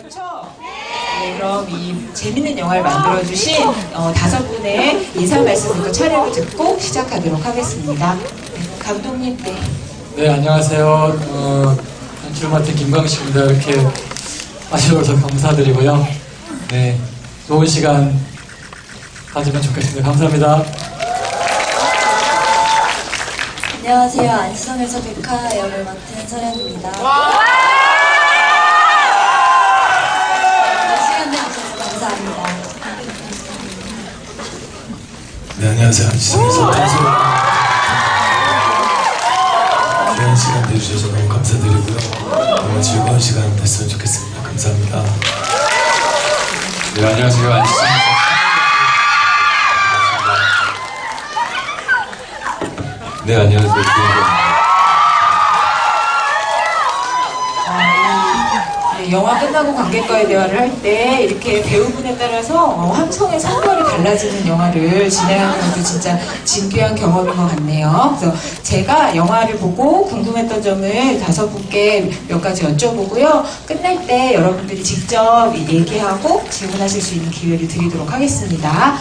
그렇죠? 네, 그럼 이 재밌는 영화를 만들어주신 5분의 인사 말씀부터 차례로 듣고 시작하도록 하겠습니다. 네, 감독님, 네. 네, 안녕하세요. 연출 맡은 김광식입니다. 이렇게 와주셔서 감사드리고요. 네, 좋은 시간 가지면 좋겠습니다. 감사합니다. 안녕하세요. 안시성에서 백화 역을 맡은 설현입니다. 시간 내주셔서 감사합니다. 네, 안녕하세요. 안시성에서 평소 귀한 시간 내주셔서 너무 감사드리고요. 너무 즐거운 시간 됐으면 좋겠습니다. 감사합니다. 네, 안녕하세요. 안시성에서 네, 안녕하세요. 주인공입니다. 영화 끝나고 관객과의 대화를 할 때 이렇게 배우분에 따라서 함성의 성별이 달라지는 영화를 진행하는 것도 진짜 진귀한 경험인 것 같네요. 그래서 제가 영화를 보고 궁금했던 점을 5분께 몇 가지 여쭤보고요. 끝날 때 여러분들이 직접 얘기하고 질문하실 수 있는 기회를 드리도록 하겠습니다.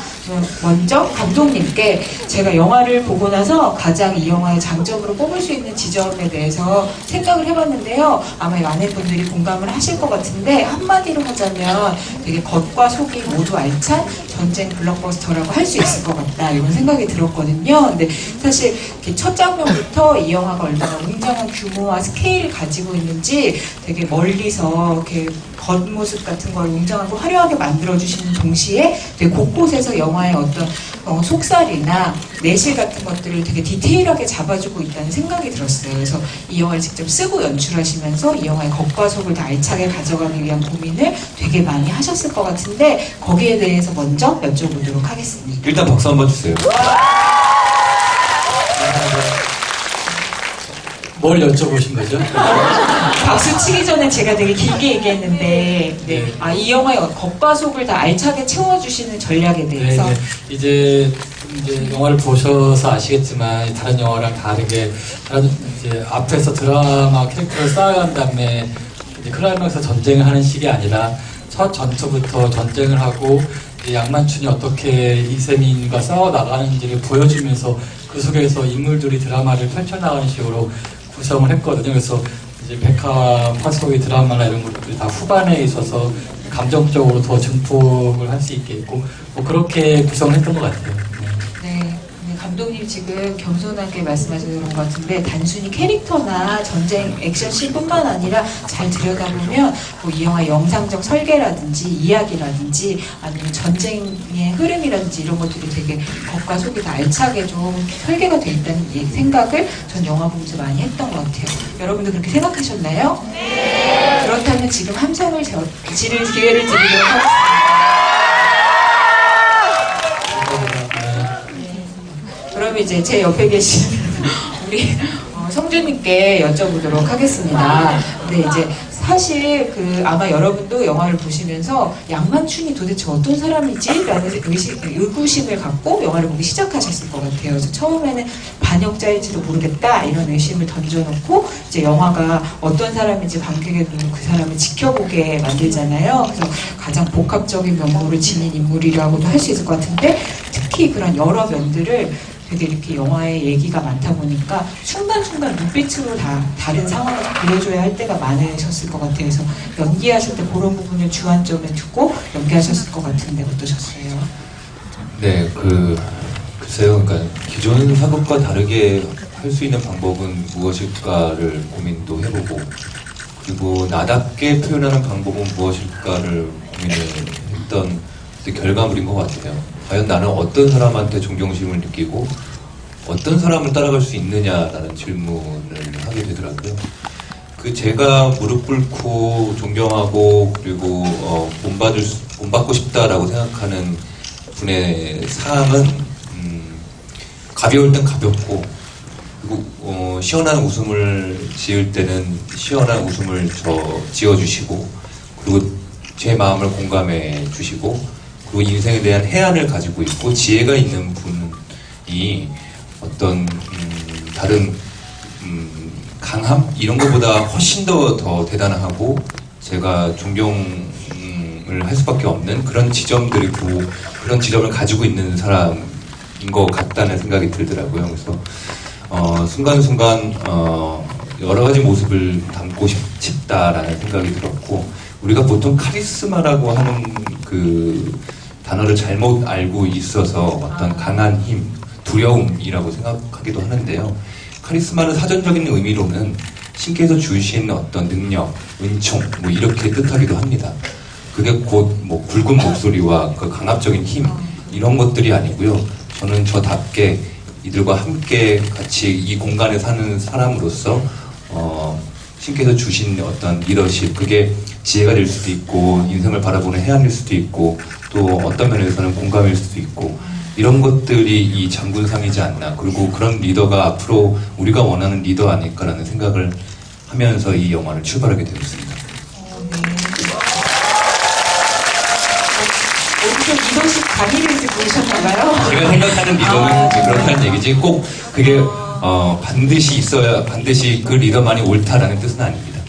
먼저 감독님께 제가 영화를 보고 나서 가장 이 영화의 장점으로 꼽을 수 있는 지점에 대해서 생각을 해봤는데요. 아마 많은 분들이 공감을 하실 것 같은데 한마디로 하자면 되게 겉과 속이 모두 알찬 전쟁 블록버스터라고 할 수 있을 것 같다 이런 생각이 들었거든요. 근데 사실 첫 장면부터 이 영화가 얼마나 웅장한 규모와 스케일을 가지고 있는지 되게 멀리서 이렇게 겉모습 같은 걸 웅장하고 화려하게 만들어주시는 동시에 되게 곳곳에서 영화의 어떤 속살이나 내실 같은 것들을 되게 디테일하게 잡아주고 있다는 생각이 들었어요. 그래서 이 영화를 직접 쓰고 연출하시면서 이 영화의 겉과 속을 다 알차게 가져가기 위한 고민을 되게 많이 하셨을 것 같은데 거기에 대해서 먼저 여쭤보도록 하겠습니다. 일단 박수 한번 주세요. 뭘 여쭤보신 거죠? 박수 치기 전에 제가 되게 길게 얘기했는데 네. 이 영화의 겉과 속을 다 알차게 채워주시는 전략에 대해서 네, 이제 영화를 보셔서 아시겠지만 다른 영화랑 다르게 이제 앞에서 드라마 캐릭터를 쌓아간 다음에 이제 클라이막스 전쟁을 하는 식이 아니라 첫 전투부터 전쟁을 하고 이제 양만춘이 어떻게 이세민과 싸워 나가는지를 보여주면서 그 속에서 인물들이 드라마를 펼쳐나가는 식으로 구성을 했거든요. 그래서 이제 백화 파속의 드라마나 이런 것들이 다 후반에 있어서 감정적으로 더 증폭을 할 수 있게 있고 뭐 그렇게 구성을 했던 것 같아요. 네, 감독님 지금 겸손하게 말씀하시는 것 같은데 단순히 캐릭터나 전쟁 액션씬뿐만 아니라 잘 들여다보면 뭐 이 영화 영상적 설계라든지 이야기라든지 아니면 전쟁의 흐름이라든지 이런 것들이 되게 겉과 속이 다 알차게 좀 설계가 돼 있다는 생각을 전 영화 보면서 많이 했던 것 같아요. 여러분도 그렇게 생각하셨나요? 네. 그렇다면 지금 함성을 지를 기회를 드리도록 하겠습니다. 그럼 이제 제 옆에 계신 우리 성준님께 여쭤보도록 하겠습니다. 근데 이제 사실 아마 여러분도 영화를 보시면서 양만춘이 도대체 어떤 사람이지? 라는 의구심을 갖고 영화를 보기 시작하셨을 것 같아요. 그래서 처음에는 반역자일지도 모르겠다 이런 의심을 던져놓고 이제 영화가 어떤 사람인지 관객의 눈으로 그 사람을 지켜보게 만들잖아요. 그래서 가장 복합적인 면모를 지닌 인물이라고도 할 수 있을 것 같은데 특히 그런 여러 면들을 되게 이렇게 영화에 얘기가 많다 보니까 순간순간 눈빛으로 다 다른 상황을 보여줘야 할 때가 많으셨을 것 같아요. 그래서 연기하실 때 그런 부분을 주안점에 두고 연기하셨을 것 같은데 어떠셨어요? 네, 글쎄요. 그러니까 기존 사극과 다르게 할 수 있는 방법은 무엇일까를 고민도 해보고 그리고 나답게 표현하는 방법은 무엇일까를 고민을 했던 결과물인 것 같아요. 과연 나는 어떤 사람한테 존경심을 느끼고 어떤 사람을 따라갈 수 있느냐라는 질문을 하게 되더라고요. 제가 무릎 꿇고 존경하고 그리고 본받고 싶다라고 생각하는 분의 삶은 가벼울 땐 가볍고 그리고 시원한 웃음을 지을 때는 시원한 웃음을 지어주시고 그리고 제 마음을 공감해 주시고 그리고 인생에 대한 해안을 가지고 있고 지혜가 있는 분이 어떤 다른 강함? 이런 것보다 훨씬 더 대단하고 제가 존경을 할 수밖에 없는 그런 지점들이고 그런 지점을 가지고 있는 사람인 것 같다는 생각이 들더라고요. 그래서 순간순간 여러 가지 모습을 담고 싶다라는 생각이 들었고, 우리가 보통 카리스마라고 하는 그 단어를 잘못 알고 있어서 어떤 강한 힘, 두려움이라고 생각하기도 하는데요. 카리스마는 사전적인 의미로는 신께서 주신 어떤 능력, 은총 뭐 이렇게 뜻하기도 합니다. 그게 곧 뭐 굵은 목소리와 그 강압적인 힘 이런 것들이 아니고요. 저는 저답게 이들과 함께 같이 이 공간에 사는 사람으로서 신께서 주신 어떤 리더십, 그게 지혜가 될 수도 있고 인생을 바라보는 해안일 수도 있고 또 어떤 면에서는 공감일 수도 있고, 이런 것들이 이 장군상이지 않나, 그리고 그런 리더가 앞으로 우리가 원하는 리더 아닐까라는 생각을 하면서 이 영화를 출발하게 되었습니다. 어디서 리더십 강의를 듣고 오셨나봐요? 제가 생각하는 리더는 그렇다는 얘기지, 꼭 그게 반드시 있어야, 반드시 그 리더만이 옳다라는 뜻은 아닙니다.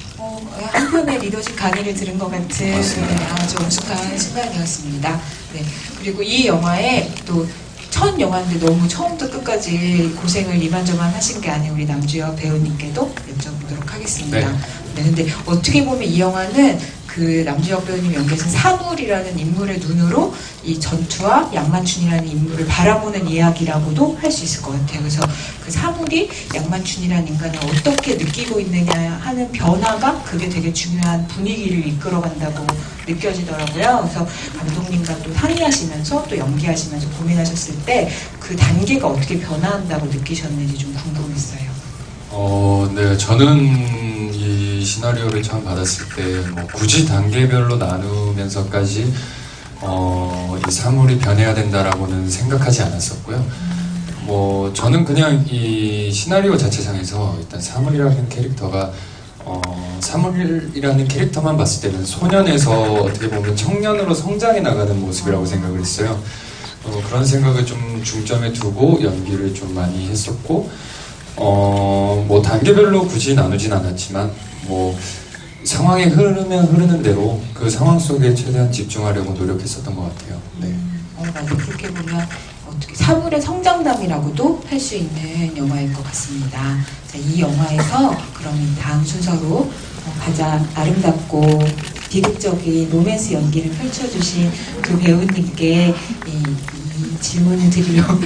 한편의 리더십 강의를 들은 것 같은 맞습니다. 아주 엄숙한 순간이었습니다. 네. 그리고 이 영화에 또 첫 영화인데 너무 처음부터 끝까지 고생을 이만저만 하신 게 아닌 우리 남주혁 배우님께도 여쭤보도록 하겠습니다. 네. 네, 근데 어떻게 보면 이 영화는 그 남주혁 배우님이 연기하신 사물이라는 인물의 눈으로 이 전투와 양만춘이라는 인물을 바라보는 이야기라고도 할 수 있을 것 같아요. 그래서 그 사물이 양만춘이라는 인간을 어떻게 느끼고 있느냐 하는 변화가 그게 되게 중요한 분위기를 이끌어간다고 느껴지더라고요. 그래서 감독님과 또 상의하시면서 또 연기하시면서 고민하셨을 때 그 단계가 어떻게 변화한다고 느끼셨는지 좀 궁금했어요. 네, 저는 이 시나리오를 처음 받았을 때 뭐 굳이 단계별로 나누면서까지 이 사물이 변해야 된다라고는 생각하지 않았었고요. 뭐 저는 그냥 이 시나리오 자체상에서 일단 사물이라는 캐릭터가 사물이라는 캐릭터만 봤을 때는 소년에서 어떻게 보면 청년으로 성장해 나가는 모습이라고 생각을 했어요. 그런 생각을 좀 중점에 두고 연기를 좀 많이 했었고, 뭐 단계별로 굳이 나누진 않았지만 뭐 상황이 흐르면 흐르는 대로 그 상황 속에 최대한 집중하려고 노력했었던 것 같아요. 네. 맞아요. 그렇게 보면 어떻게 사물의 성장담이라고도 할 수 있는 영화일 것 같습니다. 자, 이 영화에서 그럼 다음 순서로 가장 아름답고 비극적인 로맨스 연기를 펼쳐주신 두 배우님께 이 질문을 드리려고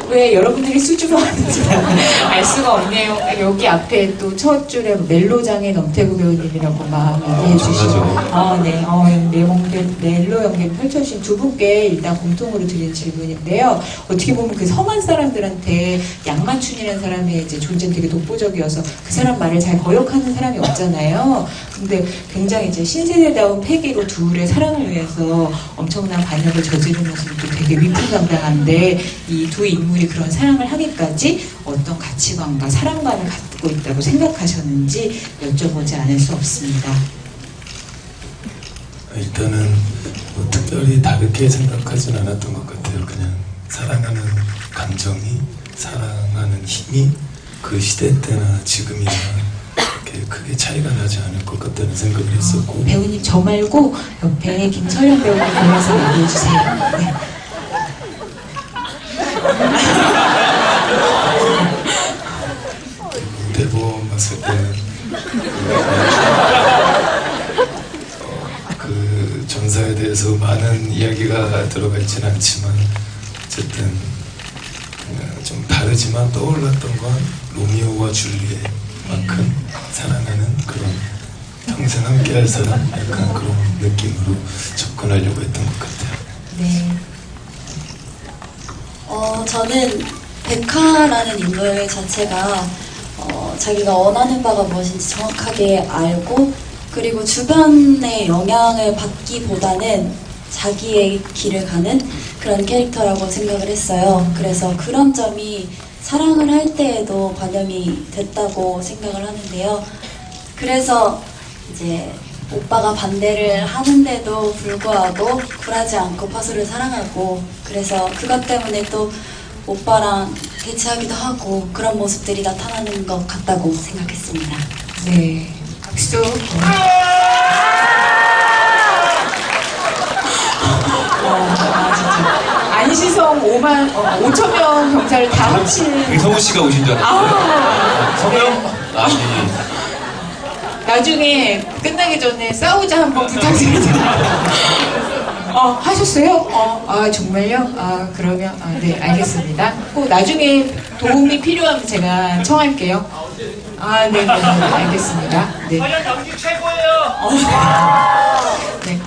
왜 여러분들이 수줍어하는지 알 수가 없네요. 여기 앞에 또 첫 줄에 멜로장의 넘태구 배우님이라고 막 얘기해 주시고 멜로 연기를 펼쳐주신 두 분께 일단 공통으로 드리는 질문인데요. 어떻게 보면 그 성한 사람들한테 양만춘이라는 사람의 이제 존재는 되게 독보적이어서 그 사람 말을 잘 거역하는 사람이 없잖아요. 근데 굉장히 이제 신세대다운 패기로 둘의 사랑을 위해서 엄청난 반역을 저지르면서도 되게 위풍당당한데 이 두 인물이 그런 사랑을 하기까지 어떤 가치관과 사랑관을 갖고 있다고 생각하셨는지 여쭤보지 않을 수 없습니다. 일단은 뭐 특별히 다르게 생각하진 않았던 것 같아요. 그냥 사랑하는 감정이, 사랑하는 힘이 그 시대 때나 지금이나 이렇게 크게 차이가 나지 않을 것 같다는 생각을 했었고, 배우님 저 말고 옆에 김철현 배우님 보면서 얘기해 주세요. 네. 대본 봤을 때 그 전사에 대해서 많은 이야기가 들어가 있지는 않지만 어쨌든 좀 다르지만 떠올랐던 건 로미오와 줄리엣만큼 사랑하는 그런 평생 함께할 사람, 약간 그런 느낌으로 접근하려고 했던 것 같아요. 네. 저는 백화라는 인물 자체가 자기가 원하는 바가 무엇인지 정확하게 알고, 그리고 주변의 영향을 받기보다는 자기의 길을 가는 그런 캐릭터라고 생각을 했어요. 그래서 그런 점이 사랑을 할 때에도 반영이 됐다고 생각을 하는데요. 그래서 이제 오빠가 반대를 하는데도 불구하고 굴하지 않고 파수를 사랑하고, 그래서 그것 때문에 또 오빠랑 대치하기도 하고 그런 모습들이 나타나는 것 같다고 생각했습니다. 네. 박수. 진짜. 안시성 5천 명 경찰을 다 합친. 이성우 씨가 오신 줄 알았어요. 성형? 아니. 나중에 끝나기 전에 싸우자 한번 부탁드립니다. 하셨어요? 정말요? 그러면, 네, 알겠습니다. 꼭 나중에 도움이 필요하면 제가 청할게요. 네, 알겠습니다. 네. 연기 최고예요. 네.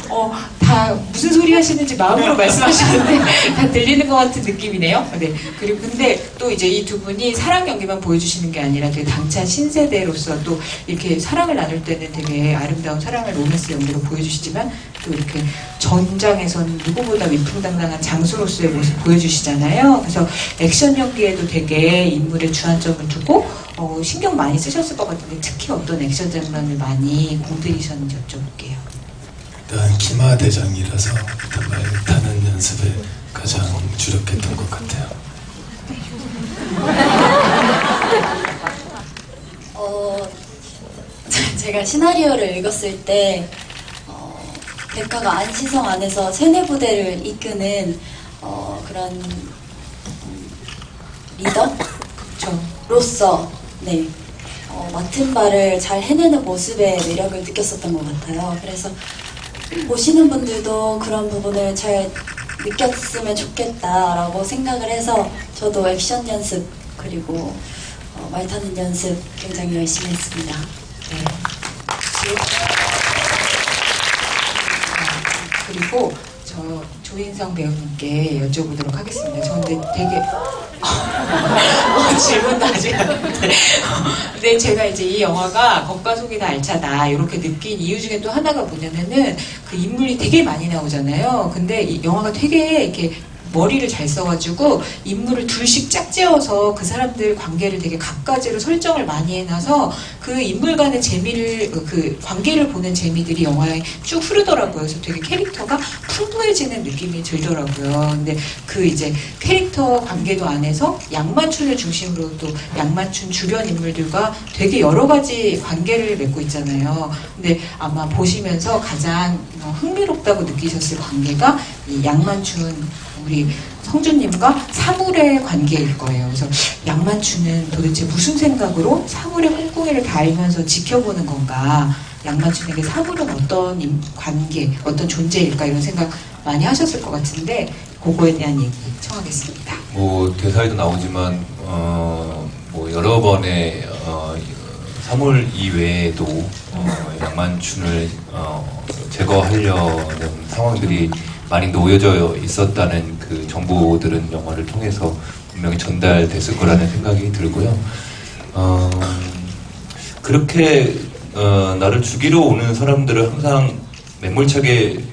다 무슨 소리 하시는지 마음으로 말씀하시는데 다 들리는 것 같은 느낌이네요. 네. 그리고 근데 또 이제 이 두 분이 사랑 연기만 보여주시는 게 아니라 되게 당찬 신세대로서 또 이렇게 사랑을 나눌 때는 되게 아름다운 사랑을 로맨스 연기로 보여주시지만 또 이렇게 전장에서는 누구보다 위풍당당한 장수로서의 모습 보여주시잖아요. 그래서 액션 연기에도 되게 인물에 주안점을 두고 신경 많이 쓰셨을 것 같은데 특히 어떤 액션 장면을 많이 공들이셨는지 여쭤볼게요. 일단 기마대장이라서 일단 말 타는 연습에 가장 주력했던 것 같아요. 제가 시나리오를 읽었을 때 백화가 안시성 안에서 세뇌부대를 이끄는 그런 리더로서 네, 맡은 바를 잘 해내는 모습에 매력을 느꼈었던 것 같아요. 그래서 보시는 분들도 그런 부분을 잘 느꼈으면 좋겠다라고 생각을 해서 저도 액션 연습 그리고 말 타는 연습 굉장히 열심히 했습니다. 네. 그리고 저 조인성 배우님께 여쭤보도록 하겠습니다. 저 근데 되게 질문도 아직 안 했는데 근데 제가 이제 이 영화가 겉과 속이 다 알차다 이렇게 느낀 이유 중에 또 하나가 뭐냐면은 그 인물이 되게 많이 나오잖아요. 근데 이 영화가 되게 이렇게 머리를 잘 써가지고 인물을 둘씩 짝지어서 그 사람들 관계를 되게 각가지로 설정을 많이 해놔서 그 인물 간의 재미를 그 관계를 보는 재미들이 영화에 쭉 흐르더라고요. 그래서 되게 캐릭터가 풍부해지는 느낌이 들더라고요. 근데 그 이제 캐릭터 관계도 안에서 양만춘을 중심으로 또 양만춘 주변 인물들과 되게 여러 가지 관계를 맺고 있잖아요. 근데 아마 보시면서 가장 흥미롭다고 느끼셨을 관계가 이 양만춘 우리 성준님과 사물의 관계일 거예요. 그래서 양만춘은 도대체 무슨 생각으로 사물의 꿍꿍이를 다 알면서 지켜보는 건가? 양만춘에게 사물은 어떤 관계, 어떤 존재일까? 이런 생각 많이 하셨을 것 같은데 그거에 대한 얘기 청하겠습니다. 뭐 대사에도 나오지만 뭐 여러 번의 사물 이외에도 양만춘을 제거하려는 상황들이 많이 놓여져 있었다는 그 정보들은 영화를 통해서 분명히 전달됐을 거라는 생각이 들고요. 그렇게 나를 죽이러 오는 사람들을 항상 매몰차게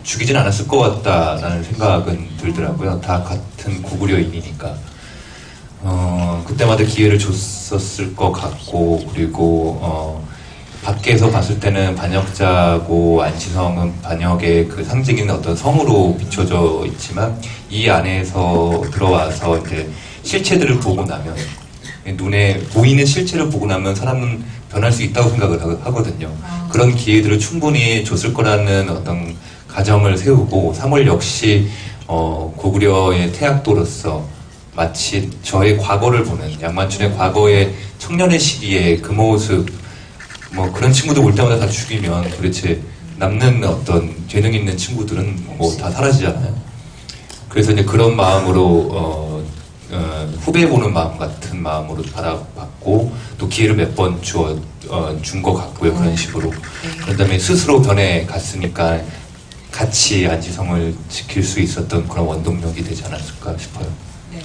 죽이진 않았을 것 같다라는 생각은 들더라고요. 다 같은 고구려인이니까. 그때마다 기회를 줬었을 것 같고, 그리고 밖에서 봤을 때는 반역자고 안시성은 반역의 그 상징인 어떤 성으로 비춰져 있지만 이 안에서 들어와서 이제 실체들을 보고 나면 눈에 보이는 실체를 보고 나면 사람은 변할 수 있다고 생각을 하거든요. 그런 기회들을 충분히 줬을 거라는 어떤 가정을 세우고 사물 역시 고구려의 태학도로서 마치 저의 과거를 보는 양만춘의 과거의 청년의 시기에 그 모습 뭐 그런 친구들 올 때마다 다 죽이면 도대체 남는 어떤 재능 있는 친구들은 뭐 다 사라지잖아요. 그래서 이제 그런 마음으로 후배 보는 마음 같은 마음으로 받아봤고 또 기회를 몇 번 준 것 같고요. 그런 식으로. 그런 다음에 스스로 변해 갔으니까 같이 안시성을 지킬 수 있었던 그런 원동력이 되지 않았을까 싶어요. 네.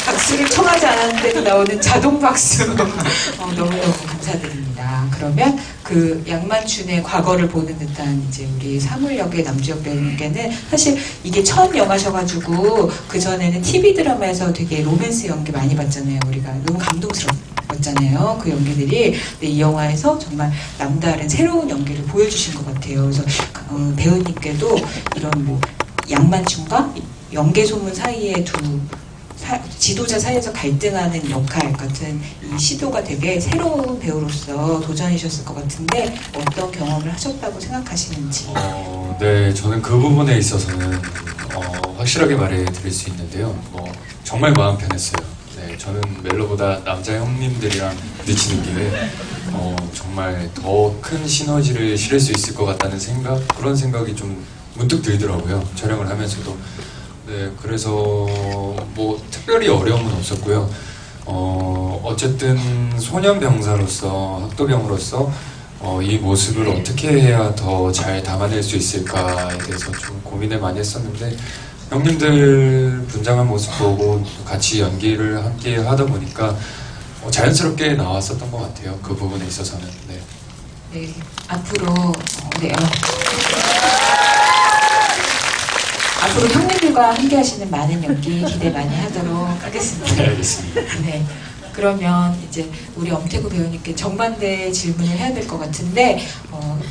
박수를 청하지 않았는데도 나오는 자동 박수. 너무너무 감사드립니다. 그러면 그 양만춘의 과거를 보는 듯한 이제 우리 사물 역의 남주혁 배우님께는 사실 이게 첫 영화셔가지고 그전에는 TV 드라마에서 되게 로맨스 연기 많이 봤잖아요. 우리가 너무 감동스럽잖아요. 그 연기들이. 근데 이 영화에서 정말 남다른 새로운 연기를 보여주신 것 같아요. 그래서 배우님께도 이런 뭐 양만춘과 연개소문 사이에 두 지도자 사이에서 갈등하는 역할 같은 이 시도가 되게 새로운 배우로서 도전이셨을 것 같은데 어떤 경험을 하셨다고 생각하시는지. 네, 저는 그 부분에 있어서는 확실하게 말해드릴 수 있는데요. 정말 마음 편했어요. 네, 저는 멜로보다 남자 형님들이랑 부딪히는 길에 정말 더 큰 시너지를 실을 수 있을 것 같다는 그런 생각이 좀 문득 들더라고요. 촬영을 하면서도. 네, 그래서 특별히 어려움은 없었고요. 어쨌든 소년병사로서, 학도병으로서 이 모습을 어떻게 해야 더 잘 담아낼 수 있을까에 대해서 좀 고민을 많이 했었는데, 형님들 분장한 모습 보고 같이 연기를 함께 하다 보니까 자연스럽게 나왔었던 것 같아요. 그 부분에 있어서는. 네. 네, 앞으로 앞으로 형님들과 함께 하시는 많은 연기 기대 많이 하도록 하겠습니다. 네, 알겠습니다. 네. 그러면 이제 우리 엄태구 배우님께 정반대 질문을 해야 될 것 같은데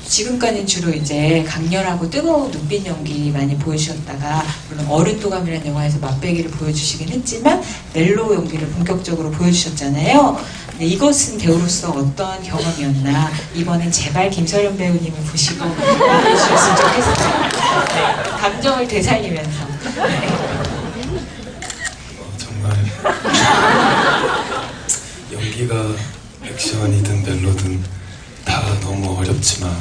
지금까지는 주로 이제 강렬하고 뜨거운 눈빛 연기 많이 보여주셨다가 물론 어른도감이라는 영화에서 맛배기를 보여주시긴 했지만 멜로 연기를 본격적으로 보여주셨잖아요. 네, 이것은 배우로서 어떤 경험이었나 이번엔 제발 김서련 배우님을 보시고 해주셨으면 좋겠어요. 네, 감정을 되살리면서. 네. 정말 연기가 액션이든 멜로든 다 너무 어렵지만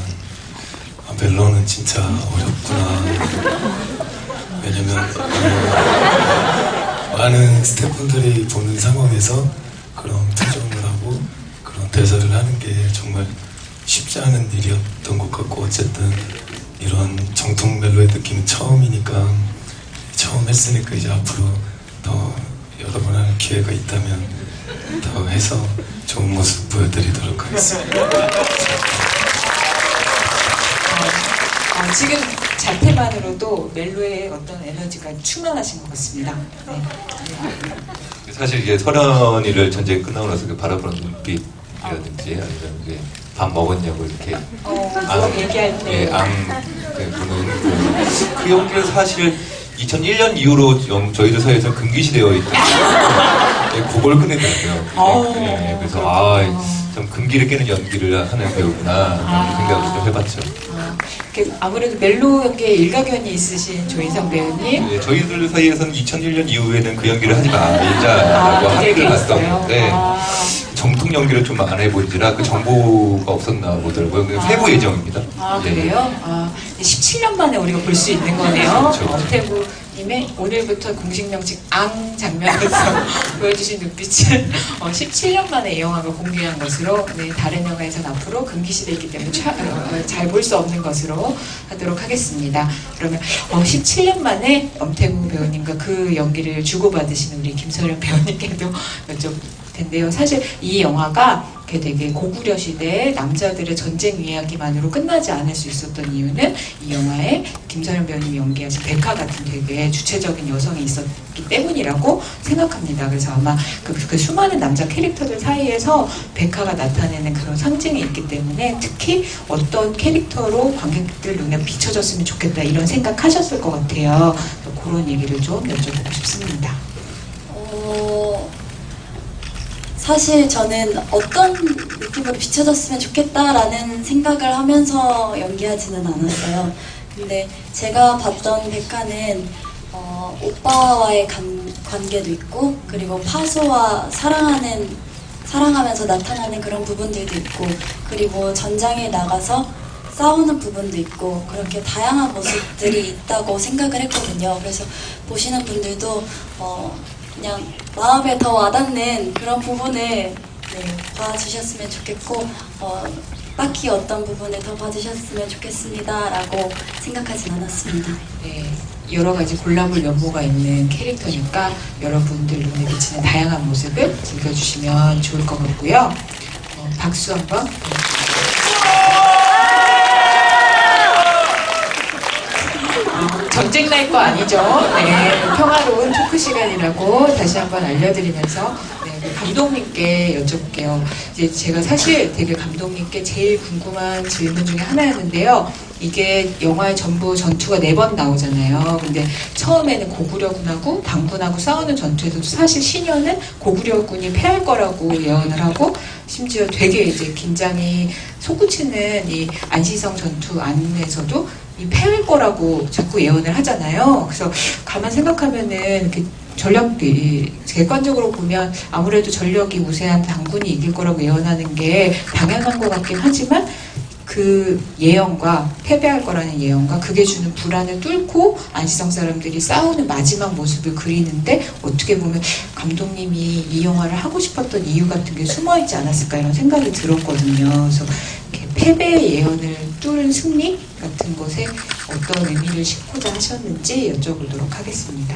멜로는 진짜 어렵구나. 왜냐면 많은 스태프분들이 보는 상황에서 그런 표정을 하고 그런 대사를 하는 게 정말 쉽지 않은 일이었던 것 같고 어쨌든 이런 정통 멜로의 느낌은 처음이니까 처음 했으니까 이제 앞으로 더 여러 번 할 기회가 있다면 더 해서 좋은 모습 보여드리도록 하겠습니다. 지금 자태만으로도 멜로의 어떤 에너지가 충만하신 것 같습니다. 네. 사실 이게 설현이를 전쟁 끝나고 나서 그 바라보는 눈빛이라든지 아니면 이제 밥 먹었냐고 이렇게 얘기할 때. 예, 보는 그 연기는 사실 2001년 이후로 저희들 사이에서 금기시되어 있기 때문에 그걸 끝내더라고요. 예, 그래서 참 금기를 깨는 연기를 하는 배우구나 그런 생각을 좀 해봤죠. 아무래도 멜로 연기에 일가견이 있으신 조인성 배우님. 예, 저희들 사이에서는 2001년 이후에는 그 연기를 하지 말자라고 합의를 났었는데 정통 연기를 좀 안 해본지라 그 정보가 없었나 보더라고요. 회부 예정입니다. 그래요? 17년 만에 우리가 볼 수 있는 거네요. 그렇죠. 엄태구님의 오늘부터 공식 명칭 앙 장면에서 보여주신 눈빛은 17년 만에 이 영화가 공개한 것으로 다른 영화에서는 앞으로 금기시되기 때문에 잘 볼 수 없는 것으로 하도록 하겠습니다. 그러면 17년 만에 엄태구 배우님과 그 연기를 주고받으신 우리 김서련 배우님께도 여쭤볼 텐데요. 사실 이 영화가 되게 고구려 시대 남자들의 전쟁 이야기만으로 끝나지 않을 수 있었던 이유는 이 영화에 김서련 배우님이 연기하신 백화 같은 되게 주체적인 여성이 있었기 때문이라고 생각합니다. 그래서 아마 그 수많은 남자 캐릭터들 사이에서 백화가 나타내는 그런 상징이 있기 때문에 특히 어떤 캐릭터로 관객들 눈에 비춰졌으면 좋겠다 이런 생각하셨을 것 같아요. 그런 얘기를 좀 여쭤보고 싶습니다. 사실 저는 어떤 느낌으로 비춰졌으면 좋겠다라는 생각을 하면서 연기하지는 않았어요. 근데 제가 봤던 백화는 오빠와의 관계도 있고 그리고 파소와 사랑하면서 나타나는 그런 부분들도 있고 그리고 전장에 나가서 싸우는 부분도 있고 그렇게 다양한 모습들이 있다고 생각을 했거든요. 그래서 보시는 분들도 그냥 마음에 더 와닿는 그런 부분을 봐주셨으면 좋겠고 딱히 어떤 부분을 더 봐주셨으면 좋겠습니다 라고 생각하진 않았습니다. 네, 여러 가지 골라볼 면모가 있는 캐릭터니까 여러분들 눈에 비치는 다양한 모습을 즐겨주시면 좋을 것 같고요. 박수 한번. 전쟁 날 거 아니죠? 네, 평화로운 토크 시간이라고 다시 한번 알려드리면서 감독님께 여쭤볼게요. 이제 제가 사실 되게 감독님께 제일 궁금한 질문 중에 하나였는데요. 이게 영화에 전부 전투가 4번 나오잖아요. 근데 처음에는 고구려군하고 당군하고 싸우는 전투에서도 사실 신현은 고구려군이 패할 거라고 예언을 하고 심지어 되게 이제 긴장이 솟구치는 이 안시성 전투 안에서도 이 패할 거라고 자꾸 예언을 하잖아요. 그래서 가만 생각하면은 전력이 객관적으로 보면 아무래도 전력이 우세한 당군이 이길 거라고 예언하는 게 당연한 것 같긴 하지만 그 예언과 패배할 거라는 예언과 그게 주는 불안을 뚫고 안시성 사람들이 싸우는 마지막 모습을 그리는데 어떻게 보면 감독님이 이 영화를 하고 싶었던 이유 같은 게 숨어있지 않았을까 이런 생각이 들었거든요. 그래서 이렇게 패배의 예언을 뚫은 승리 같은 것에 어떤 의미를 싣고자 하셨는지 여쭤보도록 하겠습니다.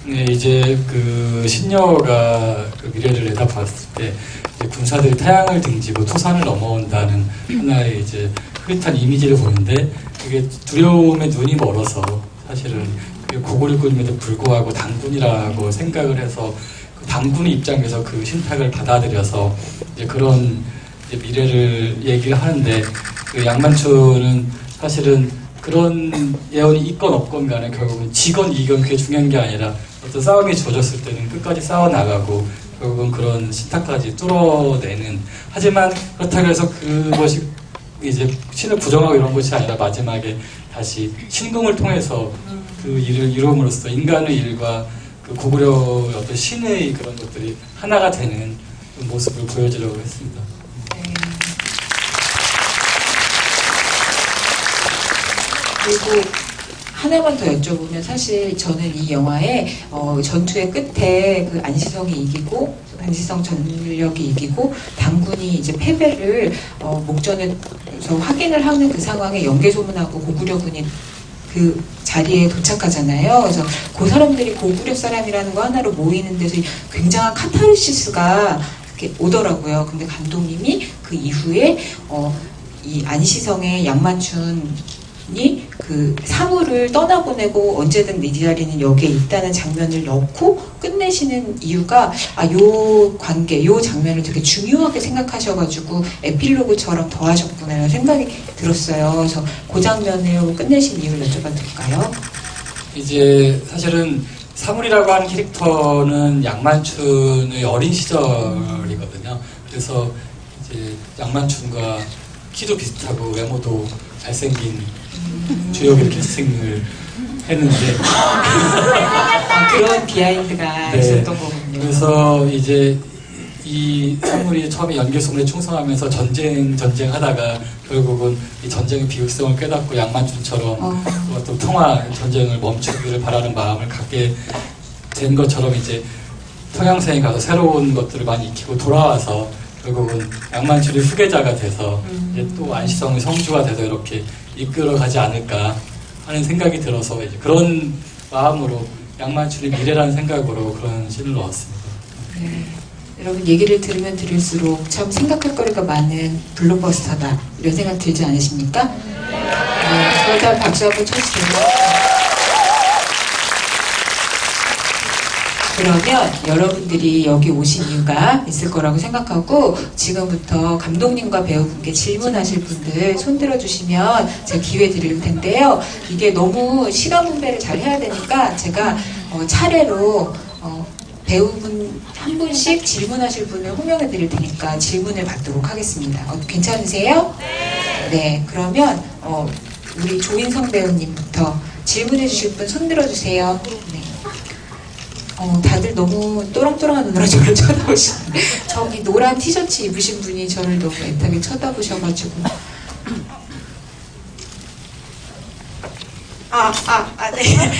네, 이제 그 신녀가 그 미래를 내다봤을 때 이제 군사들이 태양을 등지고 토산을 넘어온다는 하나의 이제 흐릿한 이미지를 보는데 그게 두려움에 눈이 멀어서 사실은 고구려군임에도 불구하고 당군이라고 생각을 해서 그 당군의 입장에서 그 신탁을 받아들여서 이제 그런 이제 미래를 얘기를 하는데 그 양만춘은 사실은 그런 예언이 있건 없건 간에 결국은 지건 이건 그게 중요한 게 아니라 어떤 싸움이 젖었을 때는 끝까지 싸워나가고 결국은 그런 신탁까지 뚫어내는 하지만 그렇다고 해서 그것이 이제 신을 부정하고 이런 것이 아니라 마지막에 다시 신궁을 통해서 그 일을 이루음으로써 인간의 일과 그 고구려 어떤 신의 그런 것들이 하나가 되는 모습을 보여주려고 했습니다. 그리고 하나만 더 여쭤보면 사실 저는 이 영화에 전투의 끝에 그 안시성이 이기고 안시성 전력이 이기고 당군이 이제 패배를 목전에서 확인을 하는 그 상황에 연개소문하고 고구려군이 그 자리에 도착하잖아요. 그래서 그 사람들이 고구려 사람이라는 거 하나로 모이는 데서 굉장한 카타르시스가 이렇게 오더라고요. 근데 감독님이 그 이후에 이 안시성의 양만춘이 그 사무를 떠나보내고 언제든 네 자리는 여기에 있다는 장면을 넣고 끝내시는 이유가 요 관계, 요 장면을 되게 중요하게 생각하셔가지고 에필로그처럼 더하셨구나 이런 생각이 들었어요. 그래서 그 장면을 끝내신 이유를 여쭤봐도 될까요? 이제 사실은 사물이라고 하는 캐릭터는 양만춘의 어린 시절이거든요. 그래서 이제 양만춘과 키도 비슷하고 외모도 잘생긴 주역으로 캐스팅을 했는데 그런 비하인드가 네, 있었던 거군요. 그래서 이제 이 사물이 처음에 연개소문에 충성하면서 전쟁하다가 결국은 이 전쟁의 비극성을 깨닫고 양만춘처럼 어떤 평화 전쟁을 멈추기를 바라는 마음을 갖게 된 것처럼 이제 평양생에 가서 새로운 것들을 많이 익히고 돌아와서 결국은 양만춘의 후계자가 돼서 이제 또 안시성의 성주가 돼서 이렇게 이끌어가지 않을까 하는 생각이 들어서 이제 그런 마음으로 양만춘의 미래라는 생각으로 그런 신을 넣었습니다. 네. 여러분 얘기를 들으면 들을수록 참 생각할 거리가 많은 블록버스터다 이런 생각 들지 않으십니까? 네. 그러다 박수 한번 쳐주세요. 그러면 여러분들이 여기 오신 이유가 있을 거라고 생각하고 지금부터 감독님과 배우분께 질문하실 분들 손들어 주시면 제가 기회 드릴 텐데요. 이게 너무 시간 분배를 잘 해야 되니까 제가 차례로 배우분 한 분씩 질문하실 분을 호명해 드릴 테니까 질문을 받도록 하겠습니다. 괜찮으세요? 네. 그러면 우리 조인성 배우님부터 질문해 주실 분 손들어 주세요. 네. 다들 너무 또랑또랑한 눈으로 저를 쳐다보시는데 저기 노란 티셔츠 입으신 분이 저를 너무 애타게 쳐다보셔가지고 네.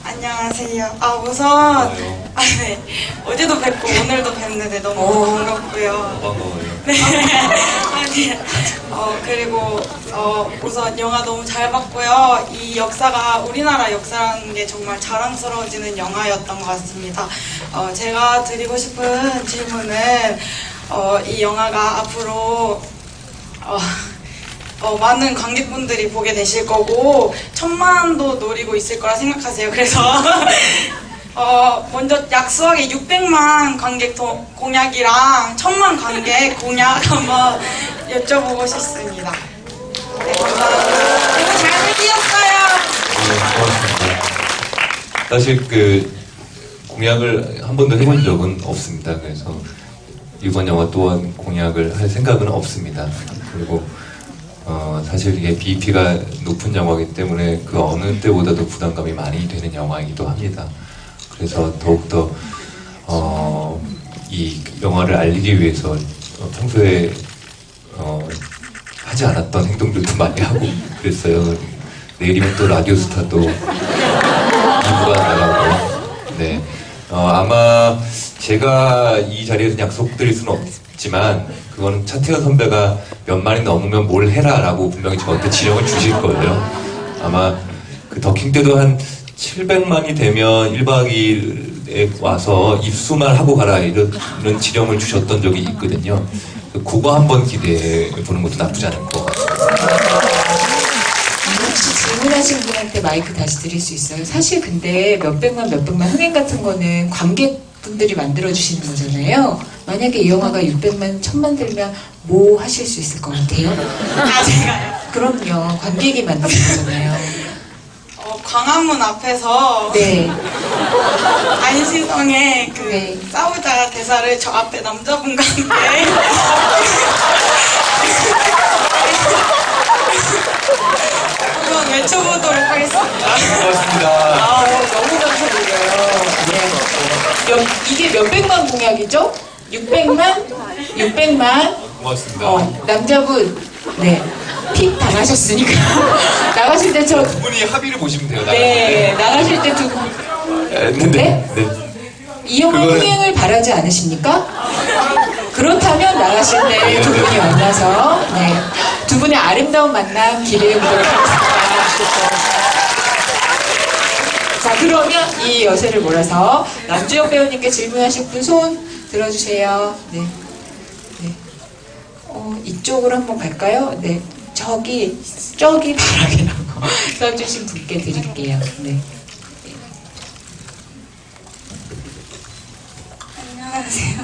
안녕하세요. 우선 네. 어제도 뵙고 오늘도 뵙는데 너무 반갑고요. 반가워요. 네. 그리고 우선 영화 너무 잘 봤고요. 이 역사가 우리나라 역사라는 게 정말 자랑스러워지는 영화였던 것 같습니다. 제가 드리고 싶은 질문은 이 영화가 앞으로 많은 관객분들이 보게 되실 거고 1000만도 노리고 있을 거라 생각하세요. 그래서 먼저 약속하게 600만 관객 공약이랑 1000만 관객 공약 한번 여쭤보고 싶습니다. 네, 감사합니다. 그리고 잘생겼어요. 네, 고맙습니다. 사실 그 공약을 한 번도 해본 적은 없습니다. 그래서 이번 영화 또한 공약을 할 생각은 없습니다. 그리고 사실 이게 BEP가 높은 영화이기 때문에 그 어느 때보다도 부담감이 많이 되는 영화이기도 합니다. 그래서 더욱더 이 영화를 알리기 위해서 평소에 하지 않았던 행동들도 많이 하고 그랬어요. 내일이면 또 라디오스타도 2부가 나가고 네. 아마 제가 이 자리에서 약속드릴 수는 없지만 그거는 차태현 선배가 몇 만이 넘으면 뭘 해라 라고 분명히 저한테 지령을 주실 거예요. 아마 그 더킹 때도 한 700만이 되면 1박 2일에 와서 입수만 하고 가라 이런 지령을 주셨던 적이 있거든요. 그거 한번 기대해 보는 것도 나쁘지 않을 것 같습니다. 혹시 질문하신 분한테 마이크 다시 드릴 수 있어요? 사실 근데 몇백만 흥행 같은 거는 관객분들이 만들어주시는 거잖아요. 만약에 이 영화가 600만, 1000만 들면 뭐 하실 수 있을 것 같아요? 제가요. 그럼요. 관객이 만드는 거잖아요. 광화문 앞에서 네. 안시성의 그 네. 싸우자 대사를 저 앞에 남자분과 함께 한번 외쳐보도록 하겠습니다. 고맙습니다. 너무 감사드려요. 네. 이게 몇백만 공약이죠? 600만? 고맙습니다. 남자분, 네. 픽 당하셨으니까. 나가실 때 두 분이 합의를 보시면 돼요. 네, 나가실 때 두 분. 네. 이 영화 그거는- 흥행을 바라지 않으십니까? 그렇다면 나가실 때 두 분이 만나서 네, 두 분의 아름다운 만남 기대해 보도록 하겠습니다. 자, 그러면 이 여세를 몰아서 남주혁 배우님께 질문하실 분 손 들어주세요. 네. 이쪽으로 한번 갈까요? 네. 저기 바라게라고 써주신 분께 드릴게요. 네. 안녕하세요.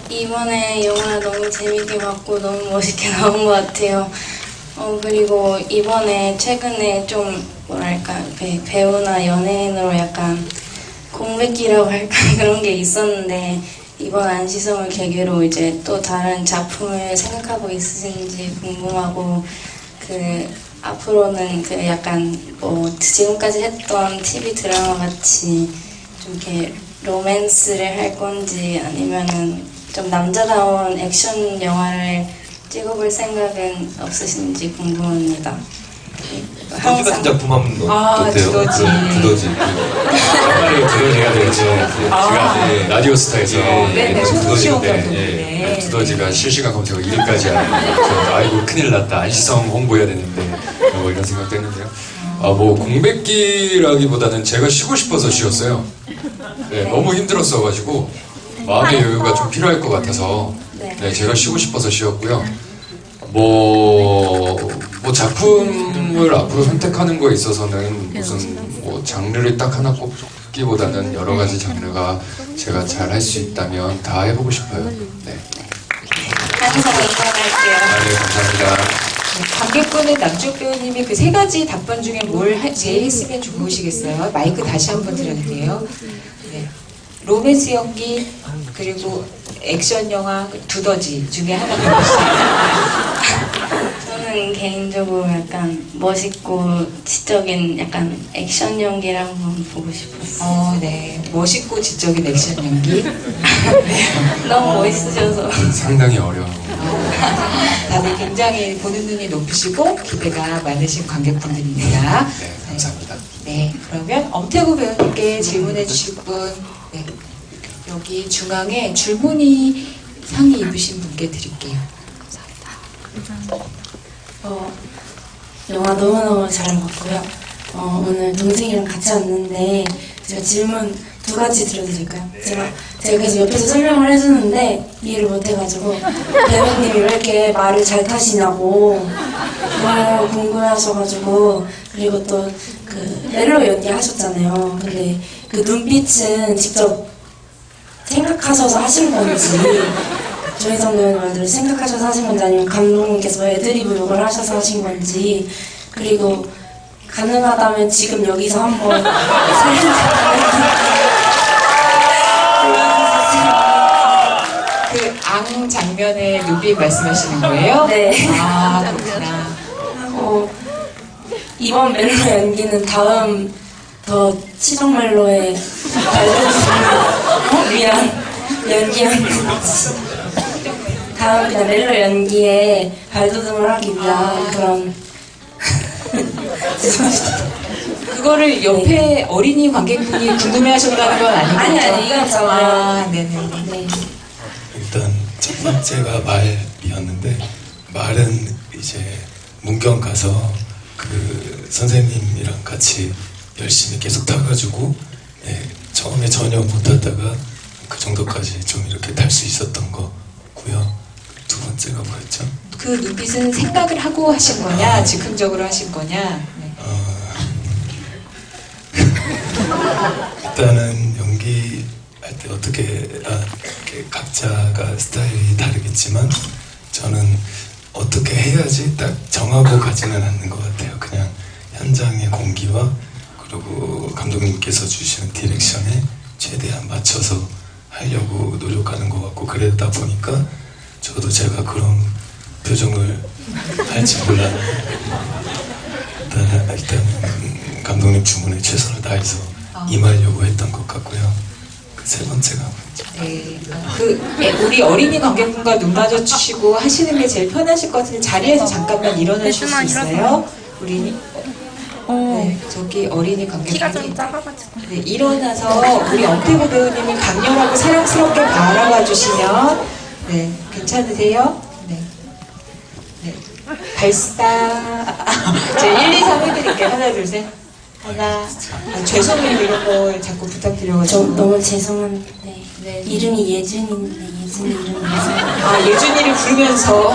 이번에 영화 너무 재밌게 봤고 너무 멋있게 나온 것 같아요. 그리고 이번에 최근에 좀 뭐랄까 배우나 연예인으로 약간 공백기라고 할까 그런 게 있었는데 이번 안시성을 계기로 이제 또 다른 작품을 생각하고 있으신지 궁금하고 그 앞으로는 그 약간 뭐 지금까지 했던 TV 드라마 같이 좀 이렇게 로맨스를 할 건지 아니면은 좀 남자다운 액션 영화를 찍어볼 생각은 없으신지 궁금합니다. 두더지 같은 작품 하면 어때요? 두더지. 두더지. 정말 두더지가 되죠. 제가 라디오스타에서 네네, 손수영 감독님. 네, 두더지가 실시간 검색어 1위까지 하고 아이고 큰일 났다. 안시성 홍보해야 되는데 뭐 이런 생각도 했는데요. 뭐 공백기라기보다는 제가 쉬고 싶어서 쉬었어요. 네, 너무 힘들었어가지고 마음의 여유가 좀 필요할 것 같아서 네, 제가 쉬고 싶어서 쉬었고요. 뭐 작품을 앞으로 선택하는 거에 있어서는 무슨 뭐 장르를 딱 하나 꼽기보다는 여러 가지 장르가 제가 잘 할 수 있다면 다 해보고 싶어요. 네. 항상 응원할게요. 네, 감사합니다. 관객분은 남주혁 배우님이 그 세 가지 답변 중에 뭘 제일 했으면 좋으시겠어요? 마이크 다시 한번 드렸는데요. 네. 로맨스 연기 그리고 액션 영화 두더지 중에 하나 골라주세요. 저는 개인적으로 약간 멋있고 지적인 약간 액션 연기를 한번 보고 싶었어요. 네. 멋있고 지적인 액션 연기. 너무 멋있으셔서. 상당히 어려워. 다들 굉장히 보는 눈이 높으시고 기대가 많으신 관객분들입니다. 네, 감사합니다. 네, 그러면 엄태구 배우님께 질문해 주실 분, 네, 여기 중앙에 줄무늬 상의 입으신 분께 드릴게요. 영화 너무너무 잘 봤고요. 오늘 동생이랑 같이 왔는데 제가 질문 2가지 드려도 될까요? 제가 계속 옆에서 설명을 해주는데 이해를 못해가지고 배우님이 왜 이렇게 말을 잘 타시냐고 정말 궁금해하셔가지고 그리고 또 그 멜로 연기하셨잖아요. 근데 그 눈빛은 직접 생각하셔서 하신 건지, 조혜성 배우님 말대로 생각하셔서 하신 건지, 아니면 감독님께서 애드리브 욕을 하셔서 하신 건지, 그리고 가능하다면 지금 여기서 한번 그 앙 장면의 눈빛 말씀하시는 거예요? 네. 아, 그렇구나. 이번 멜로 연기는 다음 더 치정 멜로에 알려주시면 미안 연기한 다음 그냥 멜로 연기에 발돋움을 하기 위한 그런 죄송합니다. 그거를 옆에 어린이 관객분이 궁금해하셨다는 건 아니겠죠? 아니 이건 있잖아요. 아, 네네네. 네. 일단 첫 번째가 말이었는데 말은 이제 문경 가서 그 선생님이랑 같이 열심히 계속 타가지고 처음에 전혀 못 타다가 그 정도까지 좀 이렇게 탈 수 있었던 거고요. 두 번째가 뭐였죠? 그 눈빛은 생각을 하고 하신 거냐, 즉흥적으로 하신 거냐? 네. 일단은 연기할 때 어떻게 이렇게 각자가 스타일이 다르겠지만 저는 어떻게 해야지 딱 정하고 가지는 않는 것 같아요. 그냥 현장의 공기와 그리고 감독님께서 주시는 디렉션에 최대한 맞춰서 하려고 노력하는 것 같고, 그러다 보니까 저도 제가 그런 표정을 할지 몰랐는데 일단 감독님 주문에 최선을 다해서 임하려고 했던 것 같고요. 그 세 번째가 네. 우리 어린이 관객분과 눈 마주치시고 하시는 게 제일 편하실 것 같은데 자리에서 잠깐만 일어나 주실 수 있어요? 우리 네, 저기 어린이 관객분이 키가 좀 작아가지고. 네, 일어나서 우리 엄태구 배우님이 강렬하고 사랑스럽게 바라봐 주시면 네, 괜찮으세요? 네. 네. 발사. 제가 1, 2, 3 해드릴게요. 하나, 둘, 셋. 하나. 죄송해요. 이런 거 자꾸 저 부탁드려가지고. 너무 죄송한데 네. 이름이 예준인데 예준 이름이 아, 예준이를 부르면서.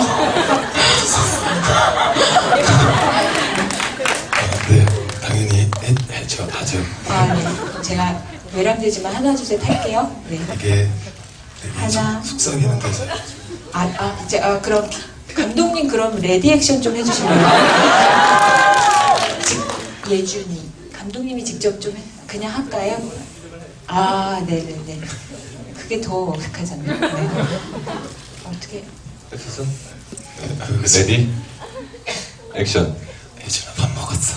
네, 당연히 하죠. 아, 네. 제가 외람되지만 하나, 둘, 셋 할게요. 네. 이게 하나. 속삭이는 데서 그럼 감독님 그럼 레디 액션 좀 해주실래요? 예준이 감독님이 직접 좀 그냥 할까요? 아, 네네네. 그게 더 어색하잖아요. 네. 어떻게? 됐어? 레디? 액션. 예준아 밥 먹었어.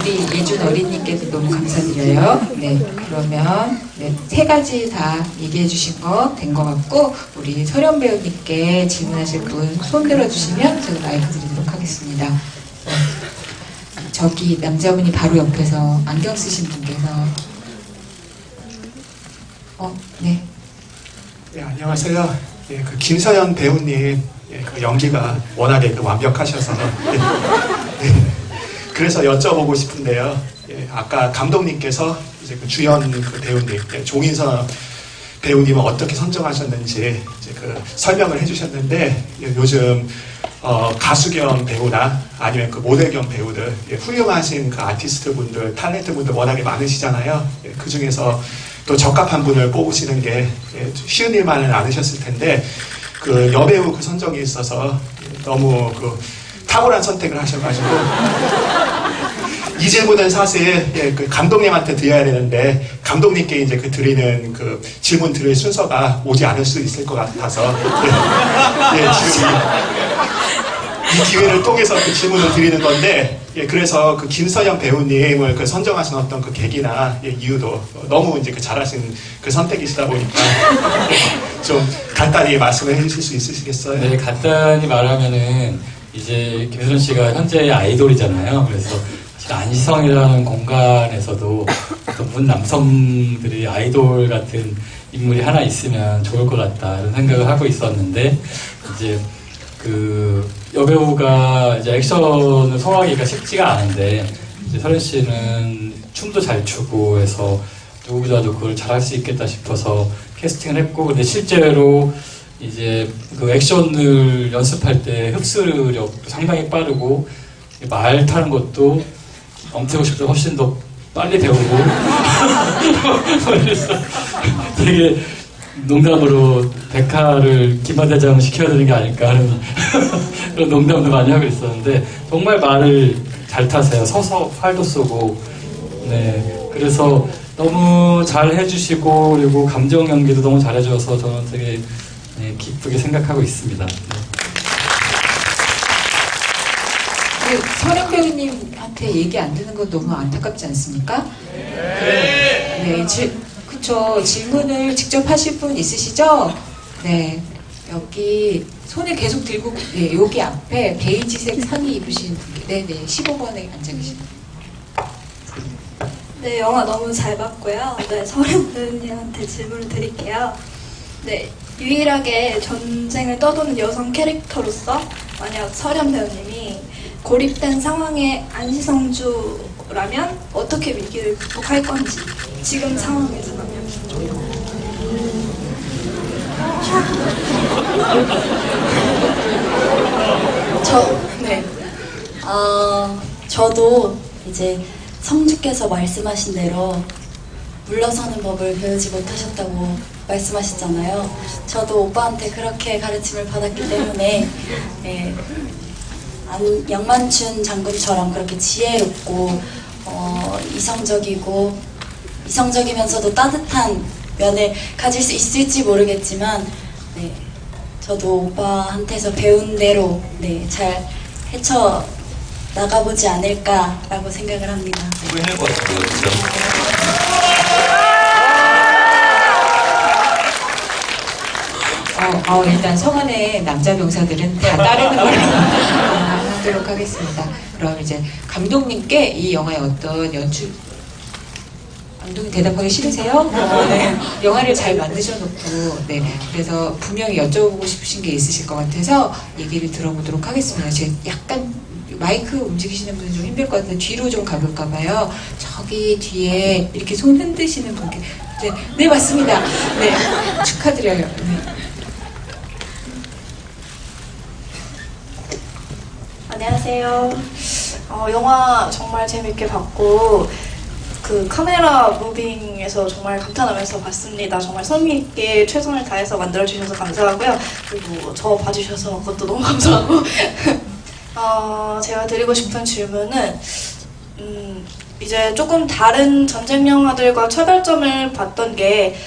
우리 예준 어린이께도 너무 감사드려요. 네, 그러면 네, 세 가지 다 얘기해 주신 거 된 것 같고, 우리 설현 배우님께 질문하실 분 손 들어주시면 제가 마이크 드리도록 하겠습니다. 네. 저기 남자분이 바로 옆에서 안경 쓰신 분께서 네. 네, 안녕하세요. 예, 그 김서연 배우님 그 연기가 워낙에 완벽하셔서 그래서 여쭤보고 싶은데요. 아까 감독님께서 이제 그 주연 그 배우님 종인선 배우님은 어떻게 선정하셨는지 이제 그 설명을 해주셨는데, 요즘 가수 겸 배우나 아니면 그 모델 겸 배우들 훌륭하신 그 아티스트 분들, 탤런트 분들 워낙에 많으시잖아요. 그 중에서 또 적합한 분을 뽑으시는 게 쉬운 일만은 않으셨을 텐데, 그 여배우 그 선정에 있어서 너무 그 탁월한 선택을 하셔가지고 이 질문은 사실 그 감독님한테 드려야 되는데 감독님께 이제 그 드리는 그 질문 드릴 순서가 오지 않을 수 있을 것 같아서 지금 이 기회를 통해서 그 질문을 드리는 건데, 그래서 그 김서연 배우님을 그 선정하신 어떤 그 계기나 이유도 너무 이제 그 잘하신 그 선택이시다 보니까 좀 간단히 말씀을 해주실 수 있으시겠어요? 네, 간단히 말하면은 이제 김혜선 씨가 현재 아이돌이잖아요. 그래서 사실 안시성이라는 공간에서도 어떤 문 남성들이 아이돌 같은 인물이 하나 있으면 좋을 것 같다 이런 생각을 하고 있었는데, 이제 그 여배우가 이제 액션을 소화하기가 쉽지가 않은데, 이제 설현 씨는 춤도 잘 추고 해서 누구보다도 그걸 잘할 수 있겠다 싶어서 캐스팅을 했고, 근데 실제로 이제 그 액션을 연습할 때 흡수력 상당히 빠르고 말 타는 것도 엄태호 씨보다 훨씬 더 빨리 배우고 그래서 되게 농담으로 백화를 김하대장 시켜야 되는 게 아닐까 하는 그런 농담도 많이 하고 있었는데 정말 말을 잘 타세요. 서서 활도 쏘고 네 그래서 너무 잘 해주시고 그리고 감정 연기도 너무 잘해줘서 저는 되게 네, 기쁘게 생각하고 있습니다. 네. 서령 배우님한테 얘기 안 듣는 건 너무 안타깝지 않습니까? 네, 그쵸. 질문을 직접 하실 분 있으시죠? 네, 여기 손을 계속 들고, 네, 여기 앞에 베이지색 상의 입으신 분, 네네, 15번에 앉아 계십니다. 네, 영화 너무 잘 봤고요. 네, 서령 배우님한테 질문을 드릴게요. 네, 유일하게 전쟁을 떠도는 여성 캐릭터로서 만약 서령 배우님이 고립된 상황의 안시성주라면 어떻게 위기를 극복할 건지 지금 상황에서라면 네. 저도 이제 성주께서 말씀하신 대로 물러서는 법을 배우지 못하셨다고 말씀하셨잖아요. 저도 오빠한테 그렇게 가르침을 받았기 때문에 네, 양만춘 장군처럼 그렇게 지혜롭고 이성적이면서도 따뜻한 면을 가질 수 있을지 모르겠지만 네, 저도 오빠한테서 배운 대로 네, 잘 헤쳐 나가보지 않을까라고 생각을 합니다. 후회할 것 같아요, 진짜. 일단 성안의 남자 병사들은 다 따르는 걸로 하도록 하겠습니다. 그럼 이제 감독님께 이 영화의 어떤 연출, 감독님 대답하기 싫으세요? 네. 영화를 잘 만드셔놓고, 네. 그래서 분명히 여쭤보고 싶으신 게 있으실 것 같아서 얘기를 들어보도록 하겠습니다. 제가 약간 마이크 움직이시는 분은 좀 힘들 것 같은데 뒤로 좀 가볼까봐요. 저기 뒤에 이렇게 손 흔드시는 분께. 네, 네 맞습니다. 네, 축하드려요. 네. 안녕하세요. 영화 정말 재밌게 봤고 그 카메라 무빙에서 정말 감탄하면서 봤습니다. 정말 성의있게 최선을 다해서 만들어주셔서 감사하고요. 그리고 저 봐주셔서 그것도 너무 감사하고 제가 드리고 싶은 질문은 이제 조금 다른 전쟁 영화들과 차별점을 봤던 게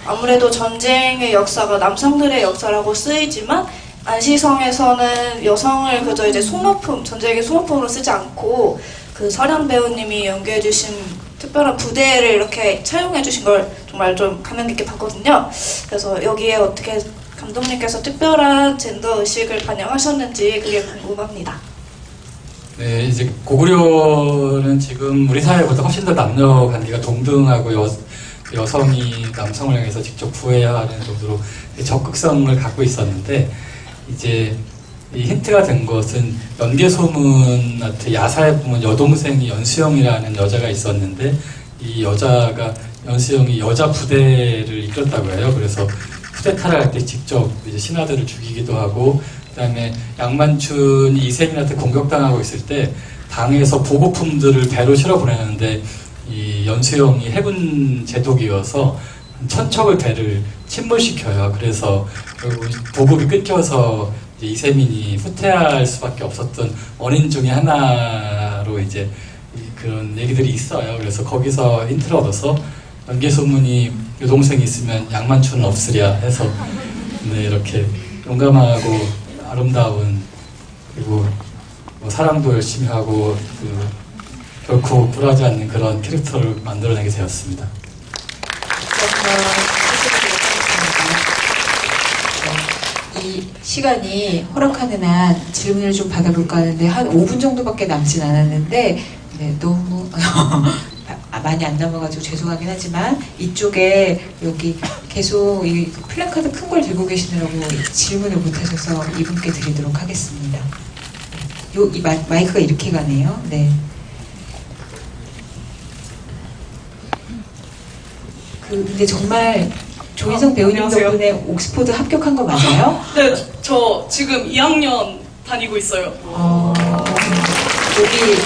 아무래도 전쟁의 역사가 남성들의 역사라고 쓰이지만 안시성에서는 여성을 그저 이제 소모품, 전쟁의 소모품으로 쓰지 않고 그 서령 배우님이 연기해주신 특별한 부대를 이렇게 차용해주신 걸 정말 좀 감명 깊게 봤거든요. 그래서 여기에 어떻게 감독님께서 특별한 젠더 의식을 반영하셨는지 그게 궁금합니다. 네, 이제 고구려는 지금 우리 사회보다 훨씬 더 남녀 관계가 동등하고 여성이 남성을 향해서 직접 구해야 하는 정도로 적극성을 갖고 있었는데 이제 이 힌트가 된 것은 연개소문한테 야사에 보면 여동생이 연수영이라는 여자가 있었는데 이 여자가 연수영이 여자 부대를 이끌었다고 해요. 그래서 쿠데타를 할 때 직접 이제 신하들을 죽이기도 하고 그다음에 양만춘이 이세민한테 공격당하고 있을 때 당에서 보급품들을 배로 실어 보내는데 이 연수영이 해군 제독이어서 천척을 배를 침몰시켜요. 그래서 결국 보급이 끊겨서 이제 이세민이 후퇴할 수밖에 없었던 원인 중에 하나로 이제 그런 얘기들이 있어요. 그래서 거기서 힌트를 얻어서 연개소문이 여동생이 있으면 양만춘은 없으랴 해서 네, 이렇게 용감하고 아름다운 그리고 뭐 사랑도 열심히 하고 결코 굴하지 않는 그런 캐릭터를 만들어내게 되었습니다. 이 시간이 허락하는 한 질문을 좀 받아볼까 하는데 한 5분 정도밖에 남진 않았는데 네, 너무 많이 안 남아가지고 죄송하긴 하지만 이쪽에 여기 계속 이 플래카드 큰 걸 들고 계시느라고 질문을 못하셔서 이분께 드리도록 하겠습니다. 이 마이크가 이렇게 가네요. 네. 근데 정말 조인성 배우님 안녕하세요. 덕분에 옥스포드 합격한 거 맞아요? 네, 저 지금 2학년 다니고 있어요. 여기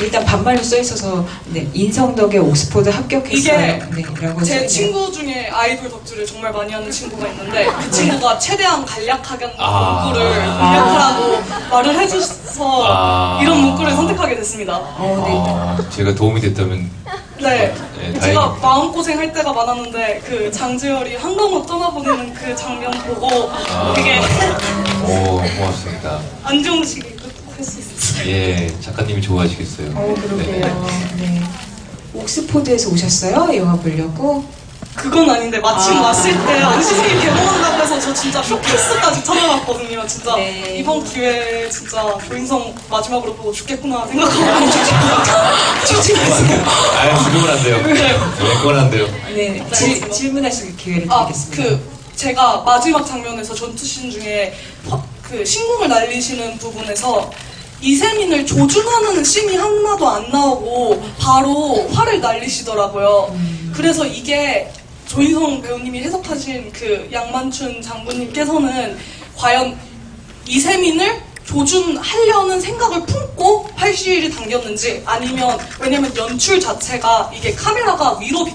일단 반말로 써 있어서 네, 인성 덕에 옥스포드 합격했어요. 이게 네, 라고 제 써있네요. 친구 중에 아이돌 덕질을 정말 많이 하는 친구가 있는데 그 친구가 최대한 간략하게 문구를 입력하라고 말을 해줘서 이런 문구를 선택하게 됐습니다. 제가 도움이 됐다면 네, 네, 제가 다행입니다. 마음고생 할 때가 많았는데 그 장지열이 한강으로 떠나보내는 그 장면 보고 되게 오, 고맙습니다. 안 좋은 시기 할 수 있었어요. 예, 작가님이 좋아하시겠어요. 그러게요. 네. 옥스포드에서 오셨어요? 영화 보려고? 그건 아닌데 마침 왔을 때 안시생이 개봉한다고 해서 저 진짜 쇼케이스까지 찾아봤거든요. 진짜 이번 기회에 진짜 조인성 마지막으로 보고 죽겠구나 생각하고 지금은 안 돼요. 네, 그건 안 돼요. 네, 질문하실 기회를 드리겠습니다. 제가 마지막 장면에서 전투씬 중에 그 신궁을 날리시는 부분에서 이세민을 조준하는 씬이 하나도 안 나오고 바로 활을 날리시더라고요. 그래서 이게 조인성 배우님이 해석하신 그 양만춘 장군님께서는 과연 이세민을 조준하려는 생각을 품고 활시위를 당겼는지 아니면 왜냐면 연출 자체가 이게 카메라가 위로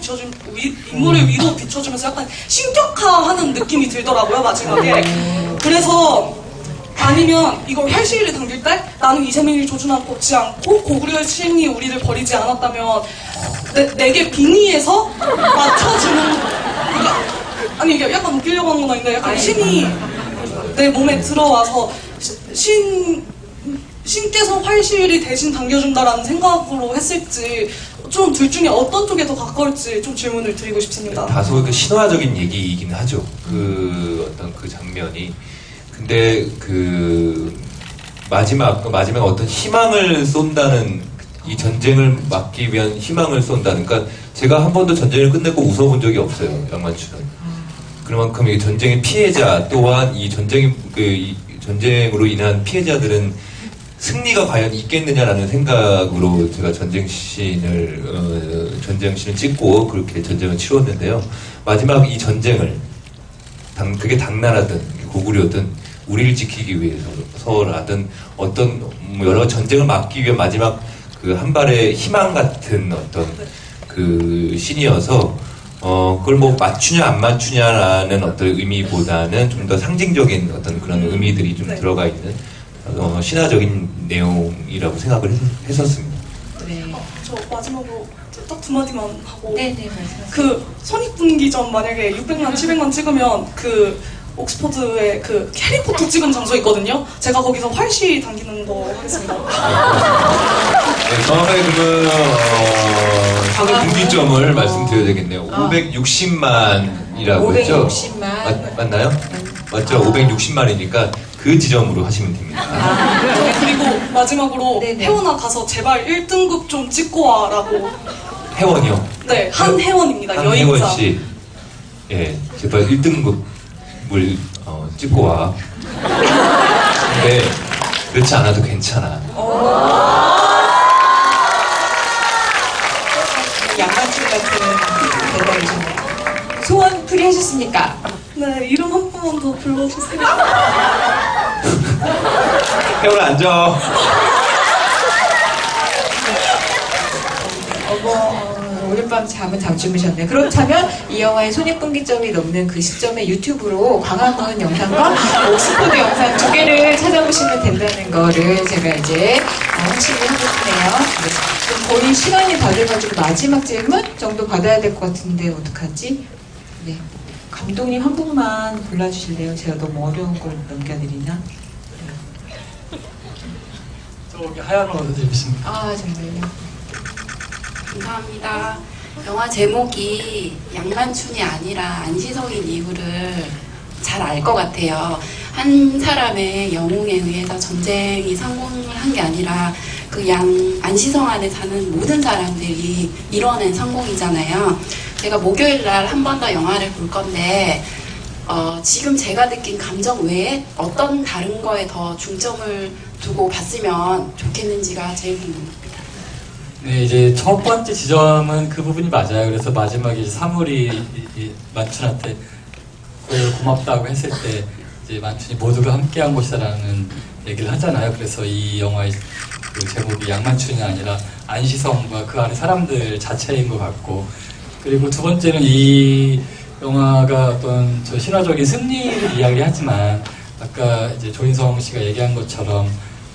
인물을 위로 비춰주면서 약간 신격화하는 느낌이 들더라고요 마지막에. 그래서 아니면 이걸 활시위를 당길 때 나는 이세민을 조준하고 꽂지 않고 고구려의 신이 우리를 버리지 않았다면 내게 빙의해서 맞춰주는 아니 이게 약간 웃기려고 하는 건 아닌데 약간 신이 내 몸에 들어와서 신께서 활시위를 대신 당겨준다라는 생각으로 했을지 좀 둘 중에 어떤 쪽에 더 가까울지 좀 질문을 드리고 싶습니다. 다소 그 신화적인 얘기이긴 하죠. 그 어떤 그 장면이. 근데 그 마지막 어떤 희망을 쏜다는 이 전쟁을 막기 위한 희망을 쏜다는 그러니까 제가 한 번도 전쟁을 끝내고 웃어본 적이 없어요. 양만추는. 그만큼 이 전쟁의 피해자 또한 이 전쟁으로 인한 피해자들은 승리가 과연 있겠느냐라는 생각으로 제가 전쟁신을 찍고 그렇게 전쟁을 치렀는데요. 마지막 이 전쟁을 그게 당나라든 고구려든 우리를 지키기 위해서라든 어떤 여러 전쟁을 막기 위한 마지막 그 한 발의 희망 같은 어떤 그 신이어서 그걸 뭐 맞추냐 안 맞추냐라는 어떤 의미보다는 좀 더 상징적인 어떤 그런 의미들이 좀 들어가 있는 신화적인 내용이라고 생각을 했었습니다. 네. 저 마지막으로 딱 두 마디만 하고 네네 말씀하세요. 그 손익분기점 만약에 600만, 700만 찍으면 그 옥스포드에 그 해리포터 찍은 장소 있거든요. 제가 거기서 활시 당기는 거 하겠습니다. 네, 정확하게 그러면 손익분기점을 말씀드려야 되겠네요. 560만이라고 했죠? 560만. 맞나요? 맞죠? 560만이니까 그 지점으로 하시면 됩니다. 그리고 마지막으로 혜원아 가서 제발 1등급 좀 찍고 와라고. 혜원이요? 네, 한혜원입니다. 한혜원 여인자. 씨, 예, 제발 1등급을 찍고 와. 근데 그렇지 않아도 괜찮아. 양만출 같은 대답이셨네요. 소원 풀이하셨습니까? 네, 이름 한 번만 더 불러주세요. 혜원아 앉아. 오늘밤 잠은 잘 주무셨네요. 그렇다면 이 영화의 손익분기점이 넘는 그 시점에 유튜브로 광화문 영상과 옥스포드 영상 두 개를 찾아보시면 된다는 거를 제가 이제 확신을 하고 싶네요. 네. 거의 시간이 다 돼가지고 마지막 질문 정도 받아야 될 것 같은데 어떡하지? 네. 감독님 한 분만 골라주실래요? 제가 너무 어려운 걸 넘겨드리나? 저기 하얀 옷 입으신 아 정말요? 감사합니다. 영화 제목이 양만춘이 아니라 안시성인 이유를 잘 알 것 같아요. 한 사람의 영웅에 의해서 전쟁이 성공을 한 게 아니라 그 안시성 안에 사는 모든 사람들이 이뤄낸 성공이잖아요. 제가 목요일 날 한 번 더 영화를 볼 건데 지금 제가 느낀 감정 외에 어떤 다른 거에 더 중점을 두고 봤으면 좋겠는지가 제일 궁금합니다. 네, 이제 첫 번째 지점은 그 부분이 맞아요. 그래서 마지막에 사물이 이 만춘한테 그걸 고맙다고 했을 때 이제 만춘이 모두가 함께한 곳이다라는 얘기를 하잖아요. 그래서 이 영화의 그 제목이 양만춘이 아니라 안시성과 그 안에 사람들 자체인 것 같고, 그리고 두 번째는 이 영화가 어떤 저 신화적인 승리를 이야기하지만 아까 이제 조인성 씨가 얘기한 것처럼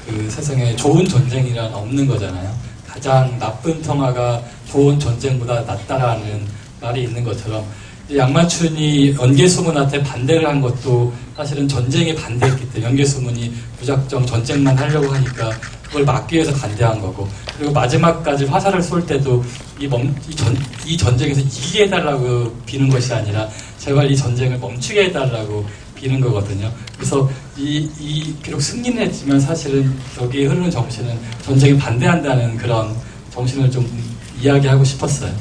그 세상에 좋은 전쟁이란 없는 거잖아요. 가장 나쁜 평화가 좋은 전쟁보다 낫다라는 말이 있는 것처럼 양만춘이 연개수문한테 반대를 한 것도 사실은 전쟁에 반대했기 때문에, 연개수문이 무작정 전쟁만 하려고 하니까 그걸 막기 위해서 반대한 거고, 그리고 마지막까지 화살을 쏠 때도 이 전쟁에서 이기게 해달라고 비는 것이 아니라 제발 이 전쟁을 멈추게 해달라고 비는 거거든요. 그래서 비록 승리는 했지만 사실은 여기에 흐르는 정신은 전쟁에 반대한다는 그런 정신을 좀 이야기하고 싶었어요.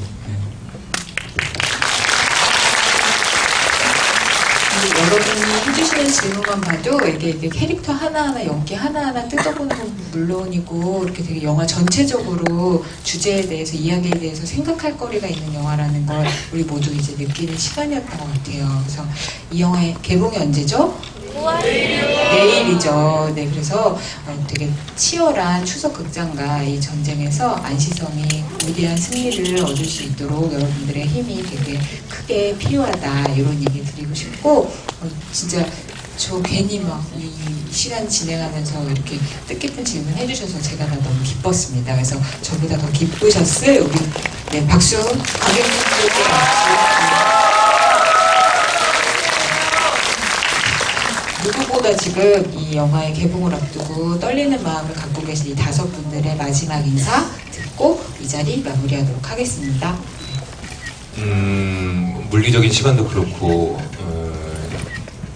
여러분이 해주시는 질문만 봐도 이게 캐릭터 하나하나, 연기 하나하나 뜯어보는 건 물론이고, 이렇게 되게 영화 전체적으로 주제에 대해서, 이야기에 대해서 생각할 거리가 있는 영화라는 걸 우리 모두 이제 느끼는 시간이었던 것 같아요. 그래서 이 영화의 개봉이 언제죠? 내일이죠. 네, 그래서 되게 치열한 추석 극장과 이 전쟁에서 안시성이 위대한 승리를 얻을 수 있도록 여러분들의 힘이 되게 크게 필요하다, 이런 얘기 드리고 싶고, 진짜 저 괜히 막 이 시간 진행하면서 이렇게 뜻깊은 질문 해주셔서 제가 다 너무 기뻤습니다. 그래서 저보다 더 기쁘셨을 우리 박수, 관객분들께 누구보다 지금 이 영화의 개봉을 앞두고 떨리는 마음을 갖고 계신 이 5분들의 마지막 인사 듣고 이 자리 마무리하도록 하겠습니다. 물리적인 시간도 그렇고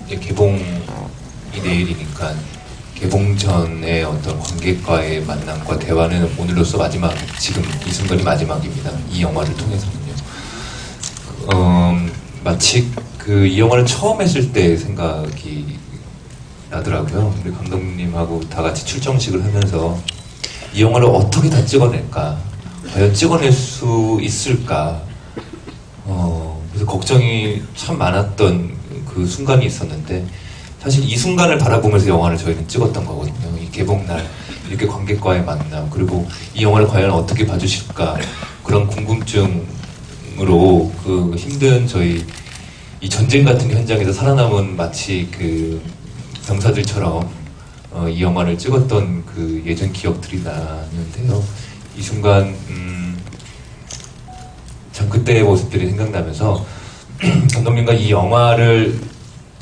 개봉이 내일이니까 개봉 전에 어떤 관객과의 만남과 대화는 오늘로서 마지막, 지금 이 순간이 마지막입니다. 이 영화를 통해서는요. 마치 이 영화를 처음 했을 때 생각이 나더라고요. 우리 감독님하고 다 같이 출정식을 하면서 이 영화를 어떻게 다 찍어낼까, 과연 찍어낼 수 있을까, 그래서 걱정이 참 많았던 그 순간이 있었는데, 사실 이 순간을 바라보면서 영화를 저희는 찍었던 거거든요. 이 개봉날 이렇게 관객과의 만남, 그리고 이 영화를 과연 어떻게 봐주실까, 그런 궁금증으로 그 힘든 저희 이 전쟁 같은 현장에서 살아남은 마치 그 병사들처럼 이 영화를 찍었던 그 예전 기억들이 나는데요. 이 순간 참 그때의 모습들이 생각나면서 감독님과 이 영화를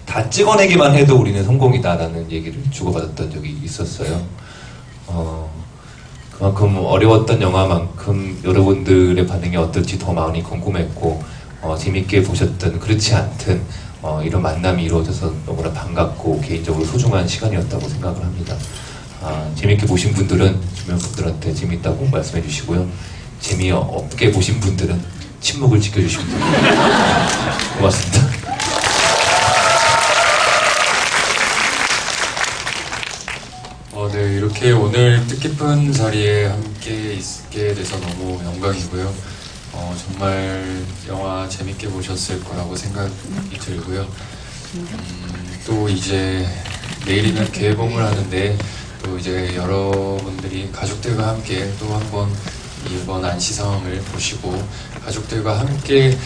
다 찍어내기만 해도 우리는 성공이다라는 얘기를 주고받았던 적이 있었어요. 그만큼 어려웠던 영화만큼 여러분들의 반응이 어떨지 더 마음이 궁금했고, 재밌게 보셨든 그렇지 않든 이런 만남이 이루어져서 너무나 반갑고 개인적으로 소중한 시간이었다고 생각을 합니다. 재밌게 보신 분들은 주변 분들한테 재밌다고 말씀해 주시고요. 재미없게 보신 분들은 침묵을 지켜주시면 됩니다. 고맙습니다. 네, 이렇게 오늘 뜻깊은 자리에 함께 있게 돼서 너무 영광이고요. 정말 영화 재밌게 보셨을 거라고 생각이 들고요. 또 이제 내일이면 개봉을 하는데, 또 이제 여러분들이 가족들과 함께 또 한번 이번 안시성을 보시고 가족들과 함께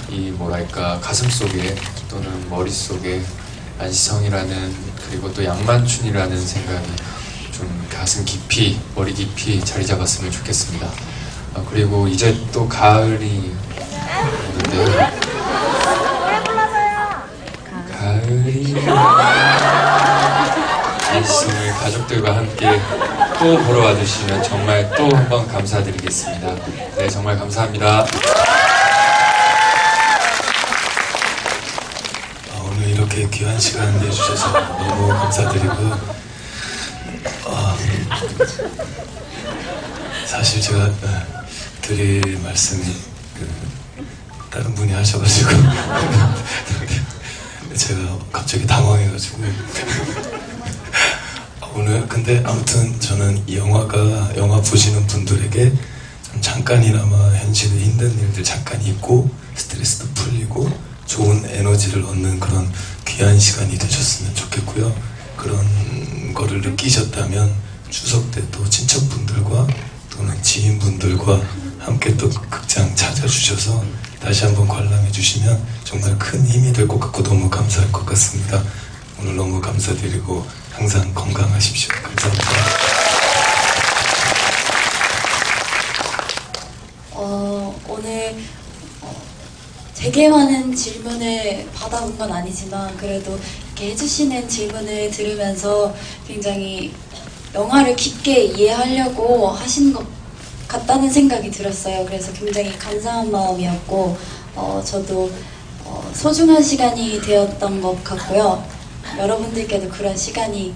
이 뭐랄까 가슴속에 또는 머릿속에 안시성이라는, 그리고 또 양만춘이라는 생각이 좀 가슴 깊이, 머리 깊이 자리 잡았으면 좋겠습니다. 그리고 이제 또 가을이 오는데요. 가을이 안시성을 가족들과 함께 또 보러 와주시면 정말 또 한 번 감사드리겠습니다. 네, 정말 감사합니다. 오늘 이렇게 귀한 시간 내주셔서 너무 감사드리고, 사실 제가 드릴 말씀이 다른 분이 하셔가지고 제가 갑자기 당황해가지고 오늘 근데 아무튼 저는 이 영화 보시는 분들에게 좀 잠깐이나마 현실의 힘든 일들 잠깐 잊고 스트레스도 풀리고 좋은 에너지를 얻는 그런 귀한 시간이 되셨으면 좋겠고요. 그런 거를 느끼셨다면 추석 때 또 친척분들과 또는 지인분들과 함께 또 극장 찾아주셔서 다시 한번 관람해 주시면 정말 큰 힘이 될 것 같고 너무 감사할 것 같습니다. 오늘 너무 감사드리고 항상 건강하십시오. 감사합니다. 오늘 되게 많은 질문을 받아본 건 아니지만 그래도 이렇게 해주시는 질문을 들으면서 굉장히 영화를 깊게 이해하려고 하신 것 같다는 생각이 들었어요. 그래서 굉장히 감사한 마음이었고 저도 소중한 시간이 되었던 것 같고요. 여러분들께도 그런 시간이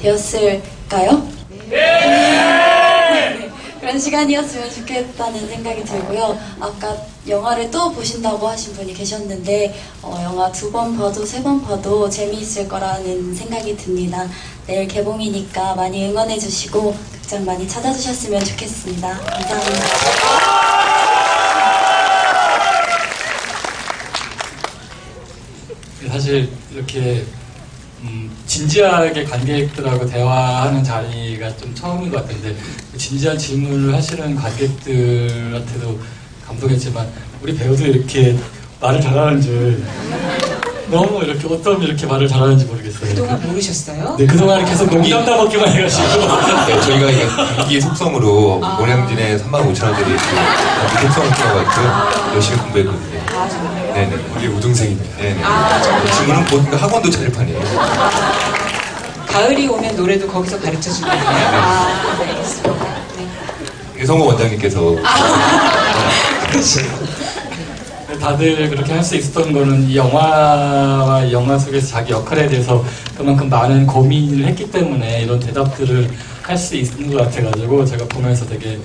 되었을까요? 네! 그런 시간이었으면 좋겠다는 생각이 들고요. 아까 영화를 또 보신다고 하신 분이 계셨는데 영화 2번 봐도 3번 봐도 재미있을 거라는 생각이 듭니다. 내일 개봉이니까 많이 응원해 주시고 극장 많이 찾아주셨으면 좋겠습니다. 감사합니다. 사실 이렇게 진지하게 관객들하고 대화하는 자리가 좀 처음인 것 같은데 진지한 질문을 하시는 관객들한테도 감동했지만 우리 배우도 이렇게 말을 잘하는 줄 너무 이렇게 어쩜 이렇게 말을 잘하는지 모르겠어요. 그동안 모르셨어요? 네, 그동안 계속 농담 따먹기만 해가지고. 네, 저희가 이게 감기 속성으로 모량진에 35,000원짜리 감기 속성을 키워가지고 열심히 공부했거든요. 네네. 우리 우등생입니다. 네네. 정말요? 지금은 보니까 학원도 차릴 판이에요. 가을이 오면 노래도 거기서 가르쳐 주거든요. 네, 알겠습니다. 네. 성호 원장님께서 다들 그렇게 할 수 있었던 거는 이 영화와 이 영화 속에서 자기 역할에 대해서 그만큼 많은 고민을 했기 때문에 이런 대답들을 할 수 있는 것 같아가지고 제가 보면서 되게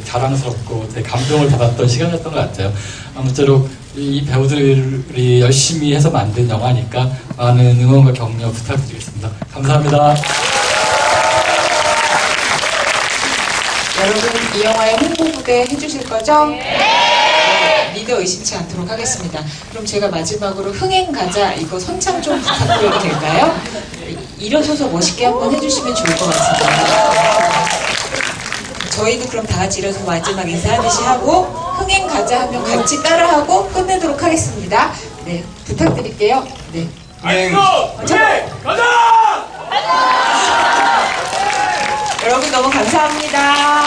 자랑스럽고 되게 감동을 받았던 시간이었던 것 같아요. 아무쪼록 이 배우들이 열심히 해서 만든 영화니까 많은 응원과 격려 부탁드리겠습니다. 감사합니다. 여러분 이 영화의 홍보 무대 해주실 거죠? 네! 믿어 의심치 않도록 하겠습니다. 그럼 제가 마지막으로 흥행 가자 이거 선창 좀 부탁드려도 될까요? 일어서서 멋있게 한번 해주시면 좋을 것 같습니다. 저희도 그럼 다 같이 일어서서 마지막 인사하듯이 하고 흥행 가자 하면 같이 따라하고 끝내도록 하겠습니다. 네, 부탁드릴게요. 네. 가자! 여러분 너무 감사합니다.